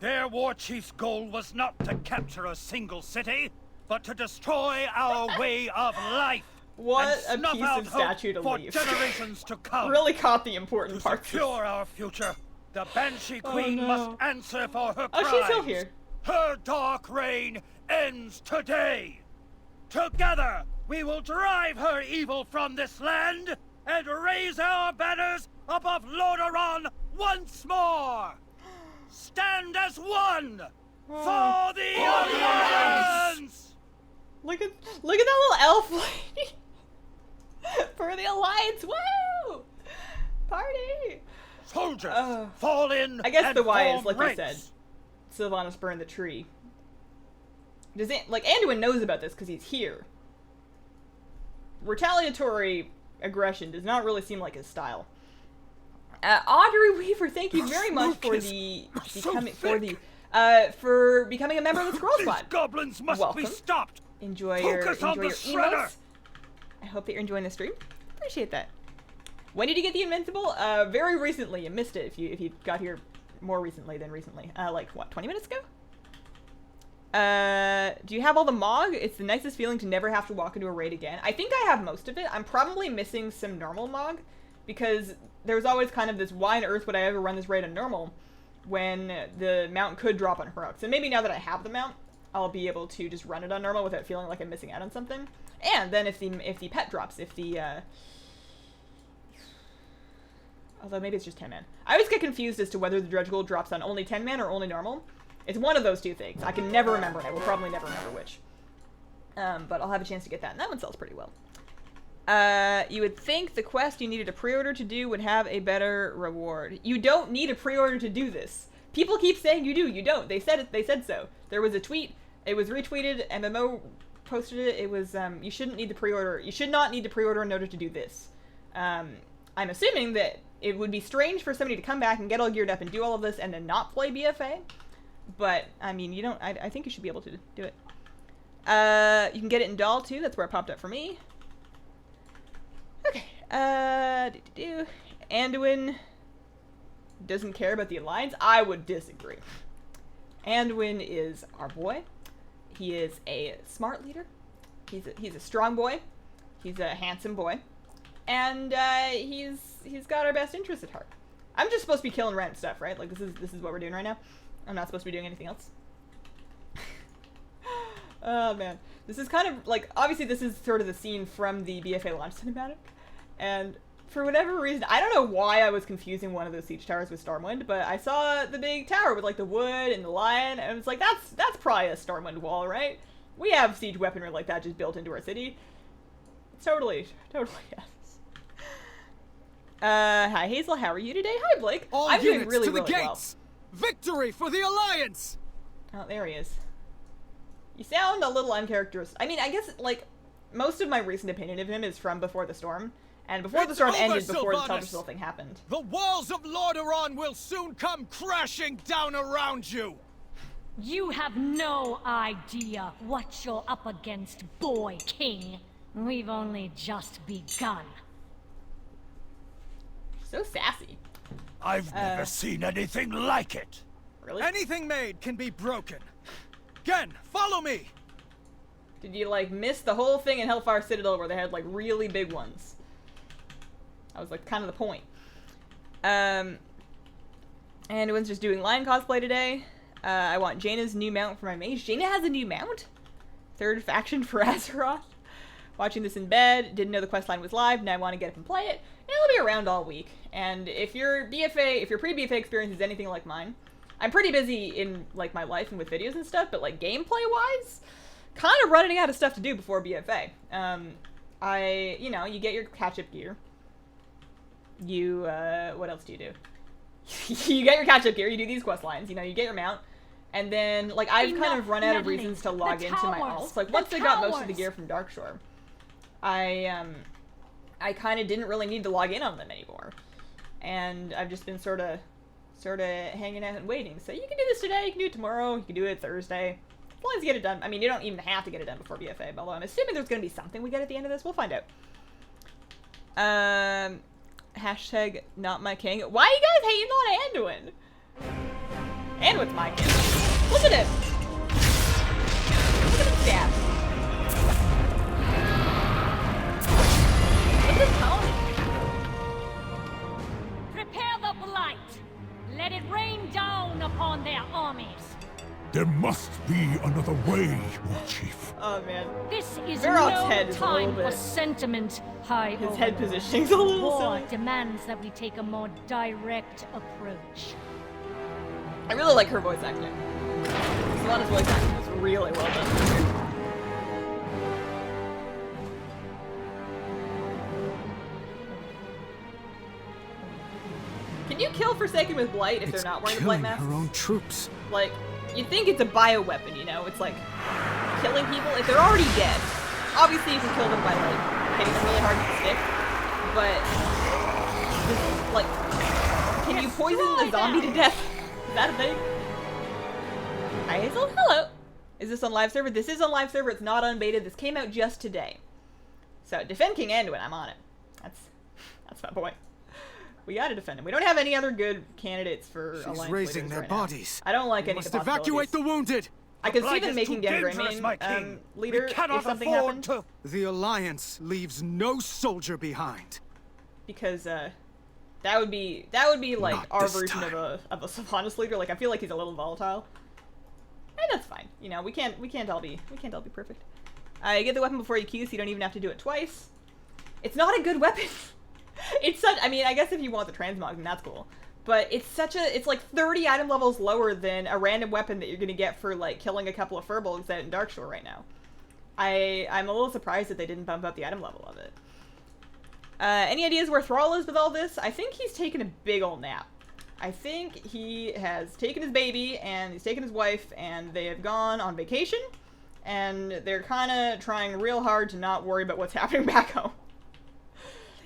Their war chief's goal was not to capture a single city, but to destroy our way of life. What and a snuff piece out of statue to for leave. generations to come. Really caught the important To parts. secure our future, the Banshee Queen must answer for her crimes. Oh, she's still here. Her dark reign ends today. Together, we will drive her evil from this land and raise our banners above Lordaeron once more. Stand as one for the Alliance. Look at that little elf lady. For the Alliance, woo! Party! Soldiers, fall in. I guess and the why form is, like ranks. you said, Sylvanas burned the tree. Does it, like, Anduin knows about this because he's here. Retaliatory aggression does not really seem like his style. Audrey Weaver, thank you very much for the for becoming a member of the Scroll Squad. These goblins must Welcome. be stopped. Enjoy Focus your on the emotes. shredder. I hope that you're enjoying the stream. Appreciate that. When did you get the Invincible? Very recently. You missed it if you got here more recently than recently. Like what, 20 minutes ago? Do you have all the Mog? It's the nicest feeling to never have to walk into a raid again. I think I have most of it. I'm probably missing some normal Mog because there's always kind of this, why on earth would I ever run this raid on normal when the mount could drop on heroic? So maybe now that I have the mount, I'll be able to just run it on normal without feeling like I'm missing out on something. And then if the pet drops, although maybe it's just 10 man. I always get confused as to whether the Dredge Gold drops on only 10 man or only normal. It's one of those two things. I can never remember, and I will probably never remember which. But I'll have a chance to get that, and that one sells pretty well. You would think the quest you needed a pre-order to do would have a better reward. You don't need a pre-order to do this. People keep saying you do. You don't. They said it. They said so. There was a tweet. It was retweeted. MMO posted it. It was, you shouldn't need the pre-order. You should not need the pre-order in order to do this. I'm assuming that it would be strange for somebody to come back and get all geared up and do all of this and then not play BFA. But, I mean, you don't, I think you should be able to do it. You can get it in Doll, too. That's where it popped up for me. Okay. Anduin doesn't care about the Alliance. I would disagree. Anduin is our boy. He is a smart leader. He's a strong boy. He's a handsome boy. And, he's got our best interests at heart. I'm just supposed to be killing random stuff, right? Like, this is what we're doing right now. I'm not supposed to be doing anything else. Oh, man. This is kind of, like, obviously this is sort of the scene from the BFA launch cinematic. And for whatever reason, I don't know why I was confusing one of those siege towers with Stormwind, but I saw the big tower with, like, the wood and the lion, and I was like, that's probably a Stormwind wall, right? We have siege weaponry like that just built into our city. It's totally yes. Hi Hazel, how are you today? Hi Blake. All I'm doing units really, to the really gates. Victory for the Alliance! well. Oh, there he is. You sound a little uncharacteristic. I mean, I guess, like, most of my recent opinion of him is from Before the Storm. And Before the Storm ended before the Teldrassil thing happened. The walls of Lordaeron will soon come crashing down around you! You have no idea what you're up against, Boy King. We've only just begun. So sassy. I've never seen anything like it. Really? Anything made can be broken. Gen, follow me! Did you, like, miss the whole thing in Hellfire Citadel where they had, like, really big ones? That was, like, kind of the point. Anduin's just doing lion cosplay today. I want Jaina's new mount for my mage. Jaina has a new mount? Third faction for Azeroth. Watching this in bed. Didn't know the questline was live. Now I want to get up and play it. It'll be around all week. And if your pre-BFA experience is anything like mine, I'm pretty busy in, like, my life and with videos and stuff, but, like, gameplay-wise, kind of running out of stuff to do before BFA. You get your catch-up gear. You, what else do you do? You get your catch-up gear, you do these quest lines, you get your mount, and then, like, I've kind of run out of reasons to log into my alts. Like, once I got most of the gear from Darkshore, I kind of didn't really need to log in on them anymore. And I've just been sort of hanging out and waiting. So you can do this today, you can do it tomorrow, you can do it Thursday. As long as you get it done. I mean, you don't even have to get it done before BFA, although I'm assuming there's going to be something we get at the end of this. We'll find out. Hashtag not my king. Why are you guys hating on Anduin? Anduin's my king. Look at him. Look at him stab. Look at his tone. Prepare the blight. Let it rain down upon their armies. There must be another way, War Chief. Oh man. This is Varroc's no head is a little time for bit- sentiment, High His Overlord. head positioning's a little War silly. demands that we take a more direct approach. I really like her voice acting. Solana's voice acting was really well done. Can you kill Forsaken with Blight if they're not wearing the Blight masks? her own troops. Like, you'd think it's a bioweapon, It's like killing people. If they're already dead, obviously you can kill them by like hitting them really hard with a stick. But just, like, can you poison the zombie to death? Is that a thing? Hi Hazel, hello. Is this on live server? This is on live server. It's not unbaited. This came out just today. So defend King Anduin. I'm on it. That's my boy. We gotta defend him. We don't have any other good candidates for alliance She's raising leaders their right now. bodies. I don't like We any of must the evacuate the wounded. I can see Blight them is making too dangerous, Gendramian my king. leader We cannot if something afford happened. to. The Alliance leaves no soldier behind. Because that would be like Not our this version time. of a Sylvanas leader. Like I feel like he's a little volatile. And that's fine. We can't all be perfect. Get the weapon before you queue, so you don't even have to do it twice. It's not a good weapon. It's such. I mean, I guess if you want the transmog, then that's cool. But it's like 30 item levels lower than a random weapon that you're gonna get for like killing a couple of furbolgs out in Darkshore right now. I'm a little surprised that they didn't bump up the item level of it. Any ideas where Thrall is with all this? I think he's taken a big ol' nap. I think he has taken his baby and he's taken his wife and they have gone on vacation and they're kind of trying real hard to not worry about what's happening back home.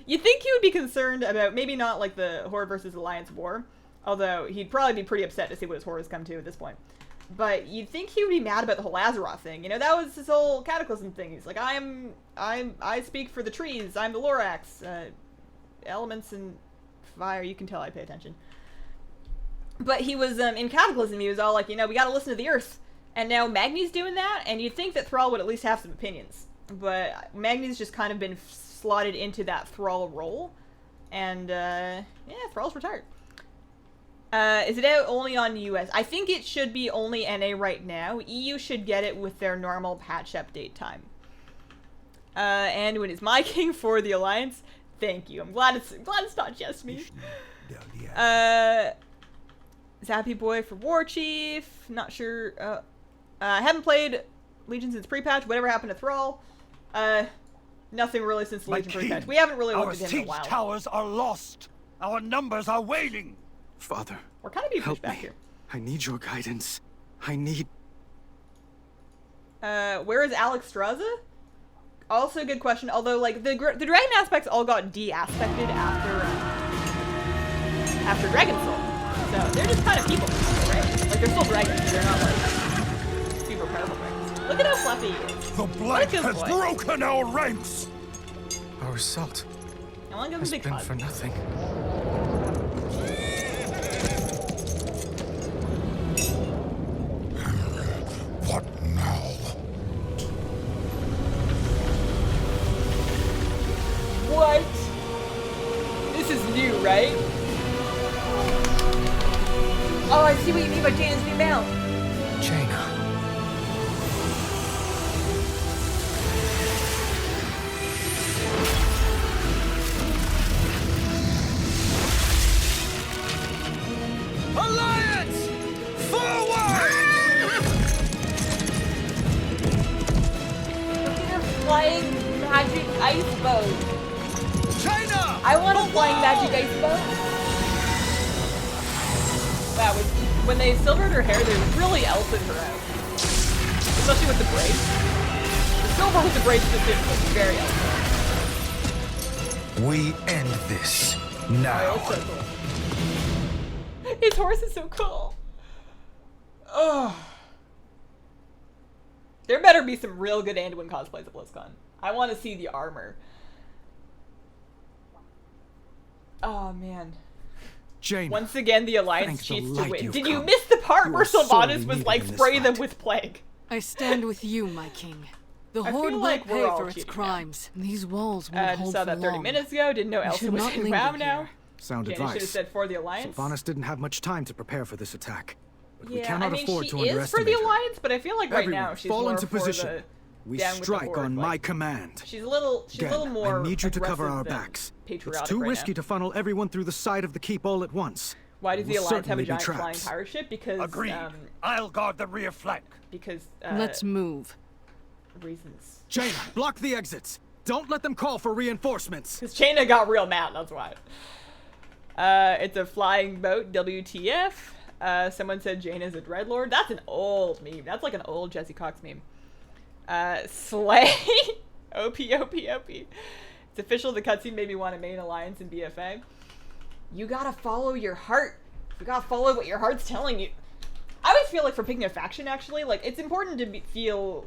You'd think he would be concerned about maybe not like the Horde versus Alliance war, although he'd probably be pretty upset to see what his Horde has come to at this point. But you'd think he would be mad about the whole Azeroth thing. That was his whole Cataclysm thing. He's like, I speak for the trees. I'm the Lorax. Elements and fire. You can tell I pay attention. But he was, in Cataclysm, he was all like, we gotta listen to the Earth. And now Magni's doing that, and you'd think that Thrall would at least have some opinions. But Magni's just kind of been slotted into that Thrall role. And, yeah, Thrall's retired. Is it out only on US? I think it should be only NA right now. EU should get it with their normal patch update time. Anduin is my king for the Alliance. Thank you. I'm glad it's not just me. Zappy Boy for War Chief. Not sure. I haven't played Legion since pre-patch. Whatever happened to Thrall? Nothing really since the My Legion pre-patch. king, We haven't really our looked at him in a siege while. towers are lost. Our numbers are waning. Father, We're kind of being pushed help back me. here. I need your guidance. I need... Where is Alex Straza? Also a good question. Although, like, the dragon aspects all got de-aspected after Dragon Soul. So they're just kind of people, right? Like, they're still dragons. They're not, like, super powerful dragons. Look at how fluffy he is. The What a Blight good has boy. broken our ranks! Our assault I want to give him has a big been hug. for nothing. What now? What? This is new, right? Oh, I see what you mean by Jaina's new mount. Jaina. Alliance! Forward! flying magic ice boat. China! I want a flying magic ice boat. Wow, when they silvered her hair, they really elfed her out. Especially with the braids. The silver with the braids specifically is very elfed. We end this now. Oh, so cool. His horse is so cool. Oh. There better be some real good Anduin cosplays at BlizzCon. I want to see the armor. Oh, man. Jaina, Once again, the Alliance thank the cheats to light win. you've Did you come. miss the part You where are sorely Sylvanas was needed like, in this spray them fight. with plague? I stand with you, my king. The I Horde feel will like we're pay all for its cheating now. crimes. These walls won't Just hold saw for that 30 long. minutes ago. Didn't know We Elsa should was not in linger WoW here. now. Sound Jaina should have advice. said for the Alliance. Sylvanas didn't have much time to prepare for this attack. But we Yeah, cannot I mean, afford she to is for underestimate the her. Alliance, but I feel like right Everyone, now she's fall more into for position. the We down with the strike Horde, on like, my command. She's a little Again, more I need you to cover aggressive our than backs. It's patriotic too right risky now. to funnel everyone through the side of the keep all at once. Why does the We'll Alliance have a certainly be giant flying traps. pirate ship? Because Agreed. I'll guard the rear flank. Let's move. Reasons. Jaina, block the exits. Don't let them call for reinforcements. Because Jaina got real mad, that's why. It's a flying boat, WTF. Someone said Jaina's a dreadlord. That's an old meme. That's like an old Jesse Cox meme. Slay. OP. It's official, the cutscene made me want to main Alliance in BFA. You gotta follow your heart. You gotta follow what your heart's telling you. I always feel like for picking a faction, actually, like, it's important to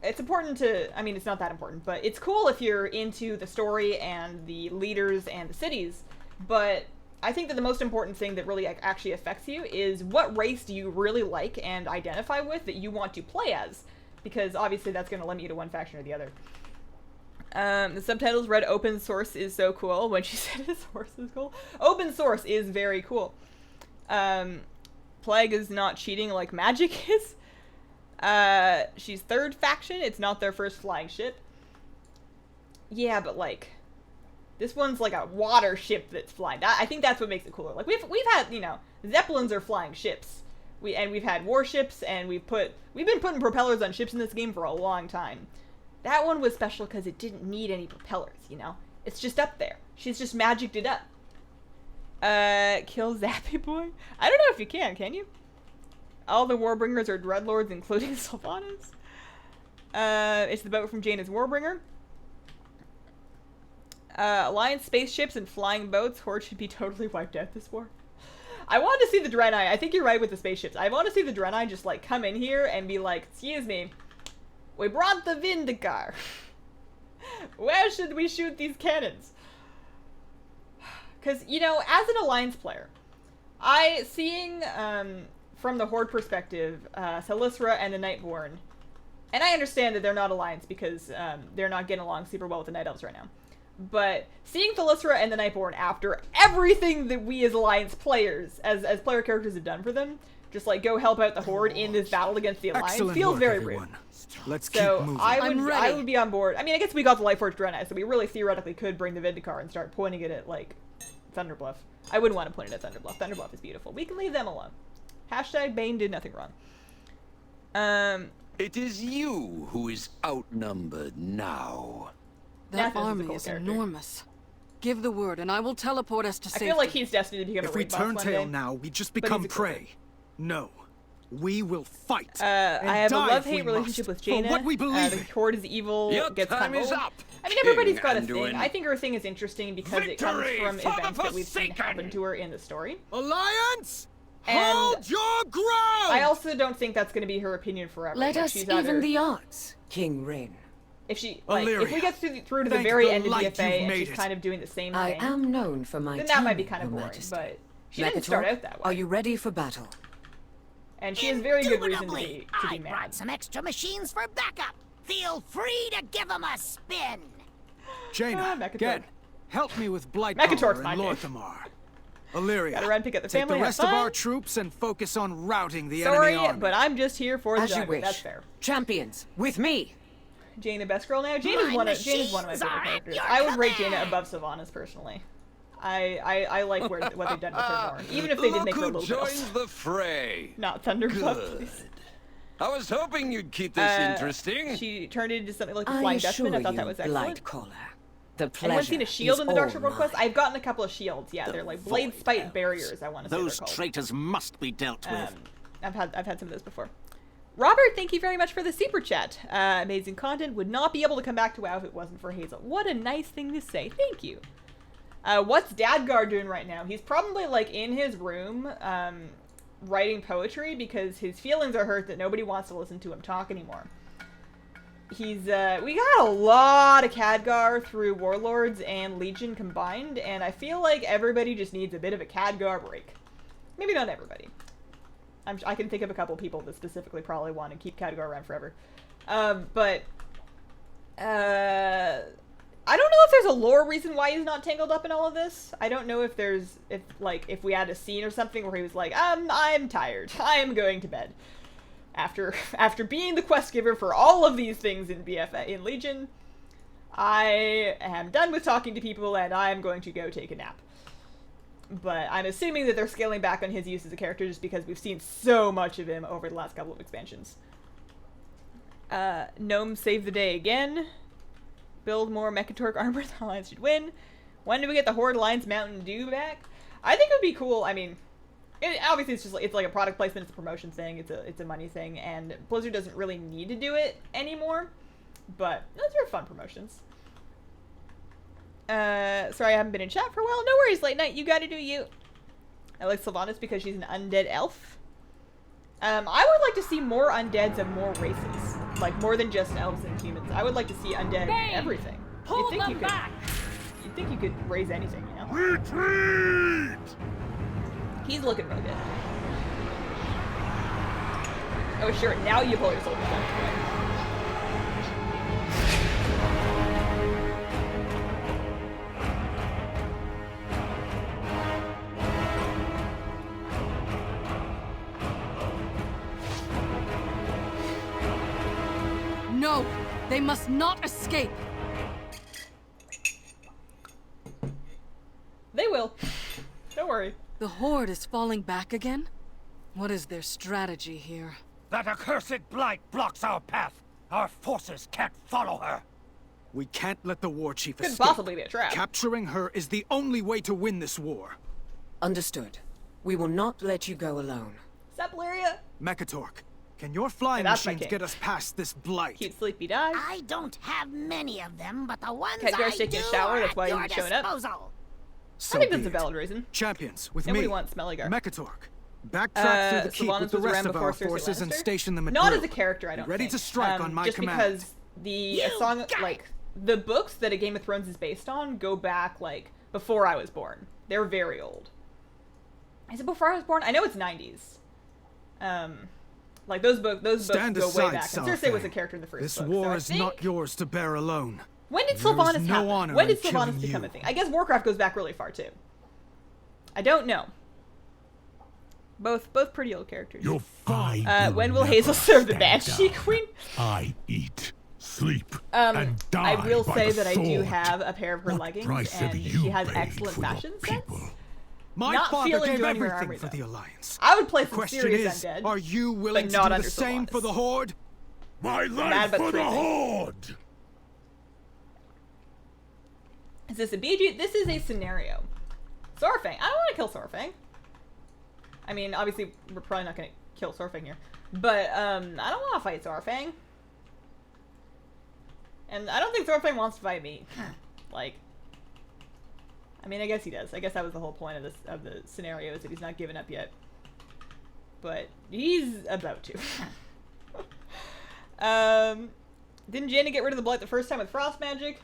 it's important to, I mean, it's not that important, but it's cool if you're into the story and the leaders and the cities, but I think that the most important thing that really actually affects you is what race do you really like and identify with that you want to play as, because obviously that's going to limit you to one faction or the other. The subtitles read open source is so cool. When she said his horse is cool. Open source is very cool. Plague is not cheating like magic is. She's third faction. It's not their first flying ship. Yeah, but like, this one's like a water ship that's flying. I think that's what makes it cooler. Like we've had, you know, Zeppelins are flying ships. We've had warships, and we've been putting propellers on ships in this game for a long time. That one was special because it didn't need any propellers, you know? It's just up there. She's just magicked it up. Kill Zappy Boy? I don't know if you can you? All the Warbringers are Dreadlords, including Sylvanas. It's the boat from Jaina's Warbringer. Alliance spaceships and flying boats. Horde should be totally wiped out this war. I want to see the Draenei. I think you're right with the spaceships. I want to see the Draenei just, like, come in here and be like, excuse me, we brought the Vindicar. Where should we shoot these cannons? Because, you know, as an Alliance player, seeing, from the Horde perspective, Thalyssra and the Nightborn, and I understand that they're not Alliance because they're not getting along super well with the Night Elves right now. But seeing Thalyssra and the Nightborn after everything that we as Alliance players, as player characters have done for them, just like go help out the Horde in this battle against the Alliance, Excellent feels work, very everyone. rude. Let's keep So moving. I would be on board. I mean, I guess we got the Lightforged Draenei, so we really theoretically could bring the Vindicar and start pointing it at, like, Thunderbluff. I wouldn't want to point it at Thunderbluff. Thunderbluff is beautiful. We can leave them alone. Hashtag Bane did nothing wrong. It is you who is outnumbered now. That Nathos is a army cool is character. enormous. Give the word, and I will teleport us to I safety. feel like he's destined to become If a we raid boss turn one tail day. now, we just But become he's a cool prey. No. We will fight. I and have a die if love-hate we relationship must, with Jaina. For what we believe The in. Horde is evil, Your gets time is humbled. up, I mean, everybody's got a King thing. Anduin. I think her thing is interesting because it comes Victory from for the events that we've seen Forsaken! happen to her in the story. Alliance! And Hold your ground! I also don't think that's going to be her opinion forever. Let Like, us she's even either- the odds, King Rin. If she, like, if we Illyria, get through to the thank very the end of light DFA you've and made she's it. kind of doing the same I thing, am known for my then that might be team, kind of Your boring. Majesty. But she didn't start out that way. Are you ready for battle? And she has very good reason to Indubitably, be I mad. brought some extra machines for backup. Feel free to give them a spin. Jaina, Mechatorp. again, help me with Blight Mechatorp's Power my and name. Lorthamar. Illyria, Gotta run, pick up the take family, the have rest of fun. our troops and focus on routing the Sorry, enemy army. but I'm just here for the As you diamond. wish. That's fair. Champions, with me. Jaina best girl now. Jaina's My one of my machines favorite are at characters. your I would rate Jaina command. above Sylvanas personally. I like what they've done with her more. Even if they did Look make her a who little bit joins else. the fray. Not Thunderbuff, Good. please. I was hoping you'd keep this interesting. She turned it into something like the I Flying assure Dutchman. I thought you, that was excellent. Blightcaller, the pleasure Anyone seen a shield is in the Dark all World quest? mine. I've gotten a couple of shields. Yeah, they're like blade Void spite Elves. barriers. I want to say Those they're called. traitors must be dealt with. I've had some of those before. Robert, thank you very much for the super chat. Amazing content. Would not be able to come back to WoW if it wasn't for Hazel. What a nice thing to say. Thank you. What's Dadgar doing right now? He's probably like in his room, writing poetry because his feelings are hurt that nobody wants to listen to him talk anymore. He's we got a lot of Khadgar through Warlords and Legion combined, and I feel like everybody just needs a bit of a Khadgar break. Maybe not everybody. I can think of a couple people that specifically probably want to keep Khadgar around forever. But I don't know if there's a lore reason why he's not tangled up in all of this. I don't know if if we had a scene or something where he was like, I'm tired. I am going to bed. After being the quest giver for all of these things in in Legion, I am done with talking to people and I am going to go take a nap. But I'm assuming that they're scaling back on his use as a character just because we've seen so much of him over the last couple of expansions. Gnome saved the day again. Build more Mechatork armor, the Alliance should win. When do we get the Horde Alliance Mountain Dew back? I think it would be cool. I mean, obviously it's like a product placement, it's a promotion thing, it's a money thing, and Blizzard doesn't really need to do it anymore. But those are fun promotions. Sorry I haven't been in chat for a while. No worries, late night, you gotta do you. I like Sylvanas because she's an undead elf. I would like to see more undeads of more races. Like, more than just elves and humans. I would like to see undead everything. Pull them back! You'd think you could raise anything, you know? Retreat! He's looking real good. Oh, sure, now you pull your soldiers out. No! They must not escape! They will. Don't worry. The Horde is falling back again? What is their strategy here? That accursed blight blocks our path. Our forces can't follow her. We can't let the war chief Could escape. possibly be a trap. Capturing her is the only way to win this war. Understood. We will not let you go alone. Sup, Lyria? Mechatork, can your flying that's my machines king. get us past this blight? Cute sleepy dog. I don't have many of them, but the ones Khadgar's I taking do a shower, are that's at why your he's showing up. disposal. So I think be that's a it. valid reason. Champions, with Nobody me. wants Smellygar. Mechatork, backtrack through the keep Sylvanas with the was rest around of before our Cersei forces and Lannister? station them at Not Drill. as a character, I Be don't ready think. to strike on my just command. because the the books that A Game of Thrones is based on go back, like, before I was born. They're very old. Is it before I was born? I know it's 90s. Like, those books Stand go aside, way back. And Cersei was a character in the first This book. war so I is think... not yours to bear alone. When did There is Sylvanas no happen? honor When did in killing Sylvanas become you. a thing? I guess Warcraft goes back really far, too. I don't know. Both pretty old characters. When will Hazel serve the Banshee Queen? I eat, sleep, and die I will by say the that I do sword. have a pair of her What leggings, price have and you she has paid excellent for your fashion sense. people? My Not father feeling gave joining her everything army, for though. the Alliance. I would play The some question serious is, undead, are you willing but to not do the under same Sylvanas. for the Horde? My Mad life but for the true. Horde! Is this a BG? This is a scenario. Sorfang. I don't want to kill Sorfang. I mean, obviously, we're probably not going to kill Sorfang here. But, I don't want to fight Sorfang. And I don't think Sorfang wants to fight me. Like, I mean, I guess he does. I guess that was the whole point of the scenario, is that he's not given up yet. But he's about to. Didn't Jaina get rid of the blight the first time with frost magic?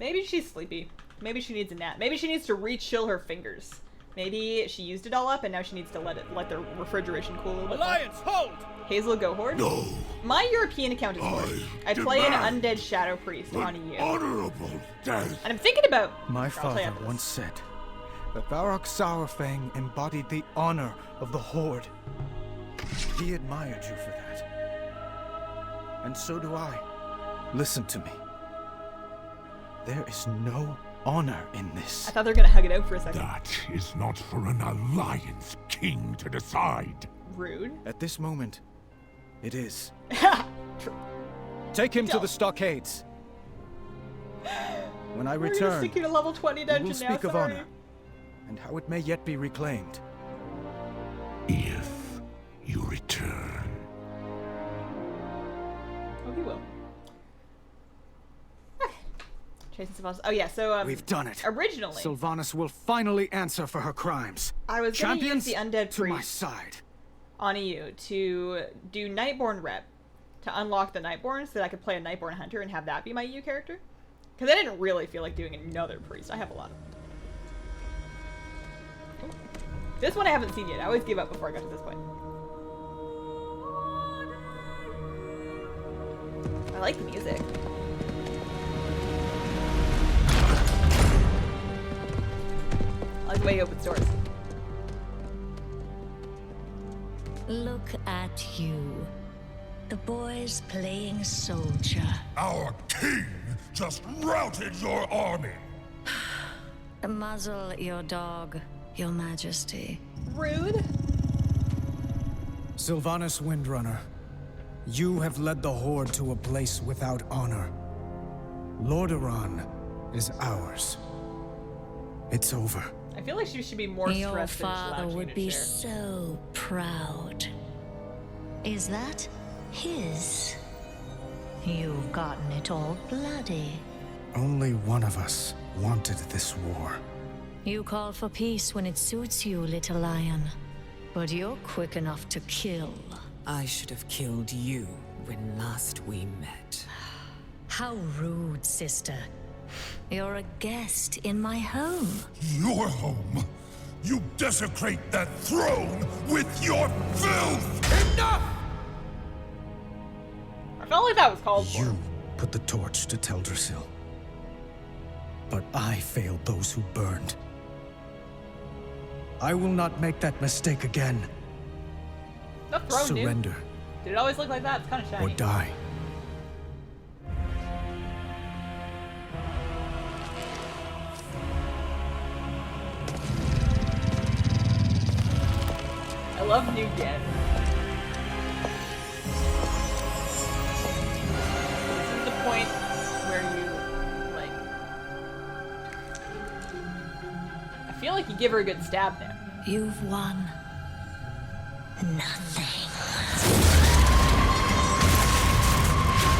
Maybe she's sleepy. Maybe she needs a nap. Maybe she needs to re-chill her fingers. Maybe she used it all up and now she needs to let the refrigeration cool a little bit more. Alliance, hold! Hazel, go Horde? No. My European account is Horde. I play an undead shadow priest on EU. Honorable death. And I'm thinking about... My I'll tell you father after this. once said that Varrock Sourfang embodied the honor of the Horde. He admired you for that. And so do I. Listen to me. There is no honor in this. I thought they were going to hug it out for a second. That is not for an Alliance king to decide. Rude. At this moment, It is. True. Take him to Don't. the stockades. When I We're gonna return, stick you in a level 20 we dungeon will now, speak of sorry. honor, and how it may yet be reclaimed. If you return. Oh, he will. Okay. Chasing Sylvanas. Oh yeah, so We've done it. Originally, Sylvanas will finally answer for her crimes. I was gonna use Champions the undead to my priest side. on EU to do Nightborn rep to unlock the Nightborn so that I could play a Nightborn hunter and have that be my EU character. Because I didn't really feel like doing another priest. I have a lot of them. This one I haven't seen yet. I always give up before I got to this point. I like the music. I like the way he opens doors. Look at you. The boy's playing soldier. Our king just routed your army. Muzzle your dog, your majesty. Rude. Sylvanas Windrunner, you have led the Horde to a place without honor. Lordaeron is ours. It's over. I feel like she should be more Your stressed than father slouching would in a be chair. so proud. Is that his? You've gotten it all bloody. Only one of us wanted this war. You call for peace when it suits you, little lion. But you're quick enough to kill. I should have killed you when last we met. How rude, sister. You're a guest in my home. Your home. You desecrate that throne with your filth! Enough! I felt like that was called for. You put the torch to Teldrassil. But I failed those who burned. I will not make that mistake again. The throne, dude. Surrender Did it always look like that? It's kind of or shiny. die. I love New Gen. This is the point where you, like... I feel like you give her a good stab there. You've won nothing.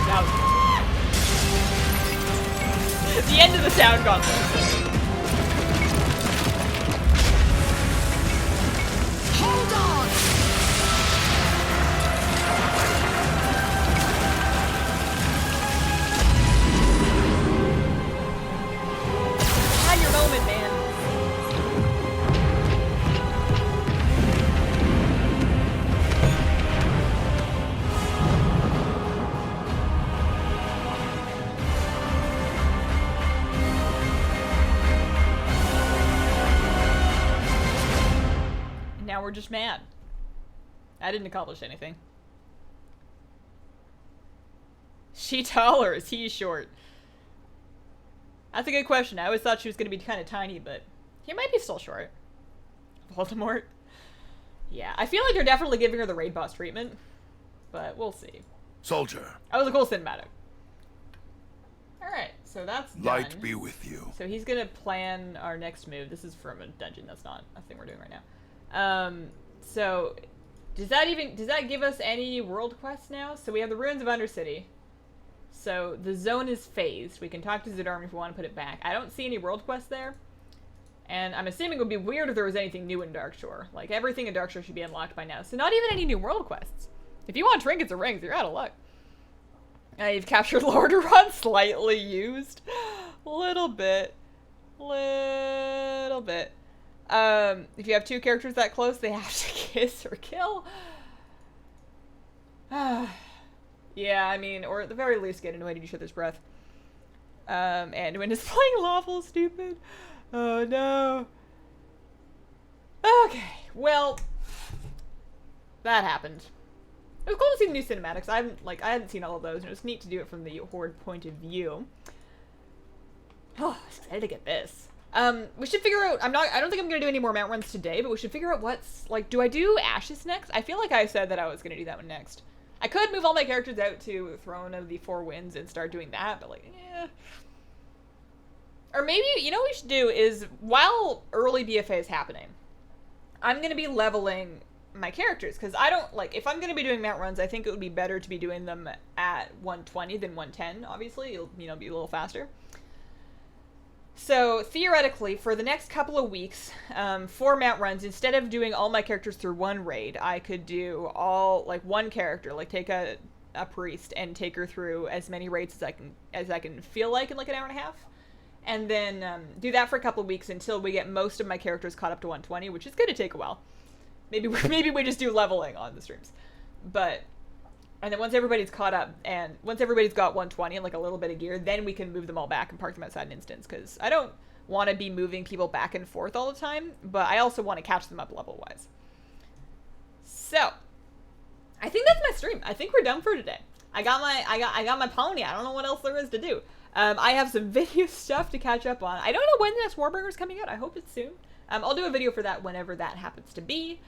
That was the end of the sound gauntlet. Hold on! Had your moment, man. Now we're just mad. I didn't accomplish anything. She tall or is he short? That's a good question. I always thought she was going to be kind of tiny, but he might be still short. Voldemort. Yeah, I feel like they're definitely giving her the raid boss treatment, but we'll see. Soldier, That was a cool cinematic. Alright, so that's done. light be with you. So he's gonna plan our next move. This is from a dungeon. That's not a thing we're doing right now. So does that give us any world quests now? So we have the Ruins of Undercity. So the zone is phased. We can talk to Zidarm if we want to put it back. I don't see any world quests there. And I'm assuming it would be weird if there was anything new in Darkshore. Like, everything in Darkshore should be unlocked by now. So not even any new world quests. If you want trinkets or rings, you're out of luck. You've captured Lordaeron, slightly used. Little bit. If you have two characters that close, they have to kiss or kill. Yeah, I mean, or at the very least get annoyed at each other's breath. Anduin is playing lawful stupid. Oh no. Okay, well, that happened. It was cool to see the new cinematics. I hadn't seen all of those, and it was neat to do it from the Horde point of view. Oh, I'm excited to get this. We should figure out, I don't think I'm gonna do any more mount runs today, but we should figure out what's, like, do I do Ashes next? I feel like I said that I was gonna do that one next. I could move all my characters out to Throne of the Four Winds and start doing that, but like, yeah. Or maybe, you know what we should do is, while early BFA is happening, I'm going to be leveling my characters, because I don't, like, if I'm going to be doing mount runs, I think it would be better to be doing them at 120 than 110, obviously. It'll, you know, be a little faster. So, theoretically, for the next couple of weeks, for mount runs, instead of doing all my characters through one raid, I could do all, like, one character, like, take a priest and take her through as many raids as I can feel like in, like, an hour and a half. And then do that for a couple of weeks until we get most of my characters caught up to 120, which is going to take a while. Maybe we just do leveling on the streams. And then once everybody's caught up, and once everybody's got 120 and like a little bit of gear, then we can move them all back and park them outside an instance, because I don't want to be moving people back and forth all the time, but I also want to catch them up level-wise. So, I think that's my stream. I think we're done for today. I got my pony. I don't know what else there is to do. I have some video stuff to catch up on. I don't know when the next Warbringer's coming out. I hope it's soon. I'll do a video for that whenever that happens to be.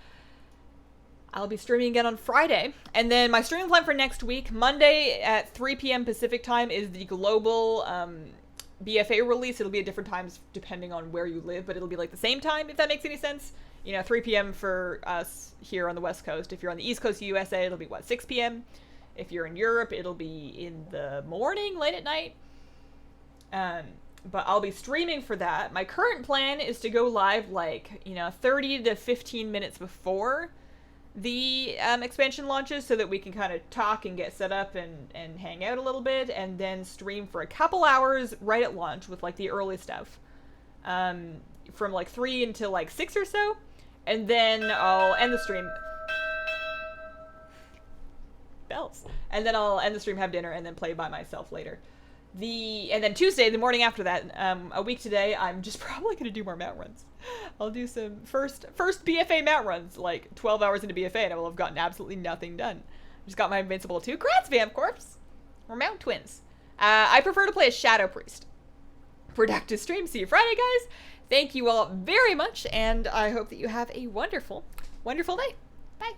I'll be streaming again on Friday. And then my streaming plan for next week, Monday at 3 p.m. Pacific time, is the global BFA release. It'll be at different times depending on where you live, but it'll be like the same time, if that makes any sense. You know, 3 p.m. for us here on the West Coast. If you're on the East Coast of USA, it'll be, 6 p.m.? If you're in Europe, it'll be in the morning, late at night. But I'll be streaming for that. My current plan is to go live 30 to 15 minutes before the expansion launches, so that we can kind of talk and get set up and hang out a little bit, and then stream for a couple hours right at launch with the early stuff, from 3 until 6 or so, and then I'll end the stream. Bells. And then I'll end the stream, have dinner, and then play by myself later. And then Tuesday, the morning after that, a week today, I'm just probably going to do more mount runs. I'll do some first BFA mount runs, 12 hours into BFA, and I will have gotten absolutely nothing done. Just got my Invincible 2. Congrats, Vamp Corpse! We're mount twins. I prefer to play as Shadow Priest. Productive stream. See you Friday, guys. Thank you all very much, and I hope that you have a wonderful, wonderful day. Bye.